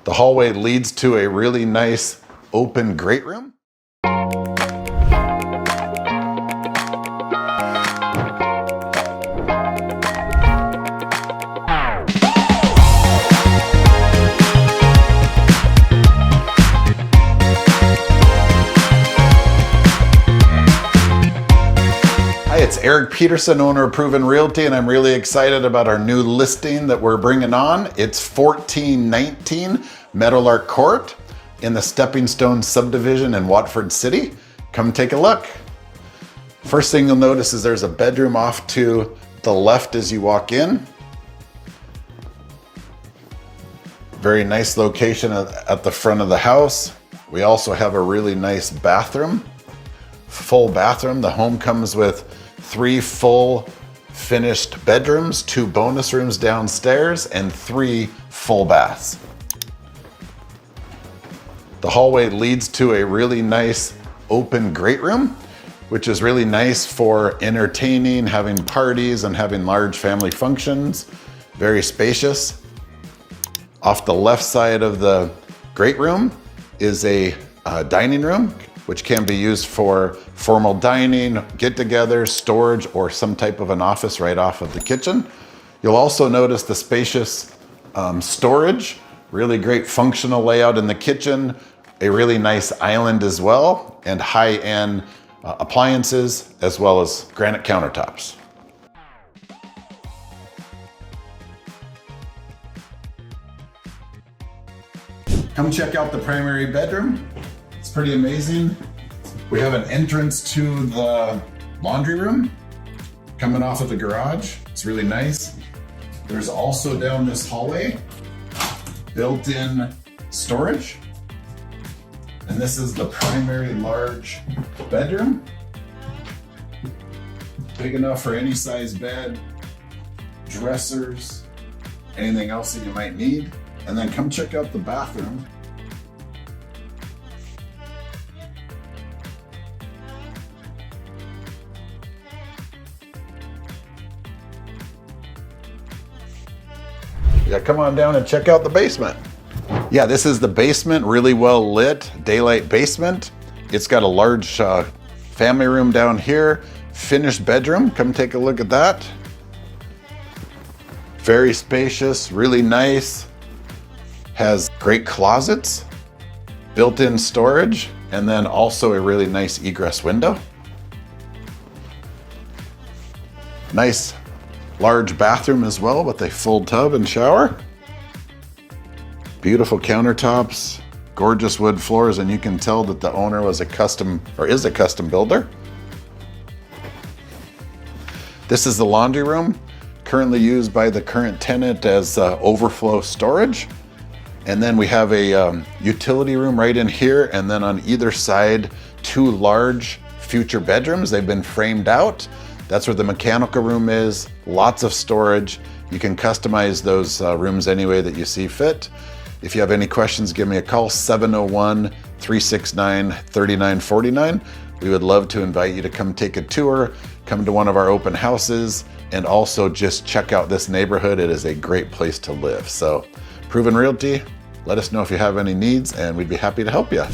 The hallway leads to a really nice open great room. Hi, it's Erik Peterson, owner of Proven Realty, and I'm really excited about our new listing that we're bringing on. It's 1419 Meadowlark Court in the Stepping Stone subdivision in Watford City. Come take a look. First thing you'll notice is there's a bedroom off to the left as you walk in. Very nice location at the front of the house. We also have a really nice bathroom, full bathroom. The home comes with 3 full finished bedrooms, 2 bonus rooms downstairs, and 3 full baths. The hallway leads to a really nice open great room, which is really nice for entertaining, having parties, and having large family functions. Very spacious. Off the left side of the great room is a dining room, which can be used for formal dining, get-togethers, storage, or some type of an office right off of the kitchen. You'll also notice the spacious storage, really great functional layout in the kitchen, a really nice island as well, and high-end appliances, as well as granite countertops. Come check out the primary bedroom. It's pretty amazing. We have an entrance to the laundry room coming off of the garage. It's really nice. There's also down this hallway built-in storage. And this is the primary large bedroom. Big enough for any size bed, dressers, anything else that you might need. And then come check out the bathroom. Yeah, come on down and check out the basement. Yeah, this is the basement, really well lit, daylight basement. It's got a large family room down here, finished bedroom. Come take a look at that. Very spacious, really nice. Has great closets, built-in storage, and then also a really nice egress window. Nice large bathroom as well with a full tub and shower. Beautiful countertops, gorgeous wood floors, and you can tell that the owner was is a custom builder. This is the laundry room, currently used by the current tenant as overflow storage. And then we have a utility room right in here, and then on either side, 2 large future bedrooms. They've been framed out. That's where the mechanical room is, lots of storage. You can customize those rooms any way that you see fit. If you have any questions, give me a call, 701-369-3949. We would love to invite you to come take a tour, come to one of our open houses, and also just check out this neighborhood. It is a great place to live. So, Proven Realty, let us know if you have any needs, and we'd be happy to help you.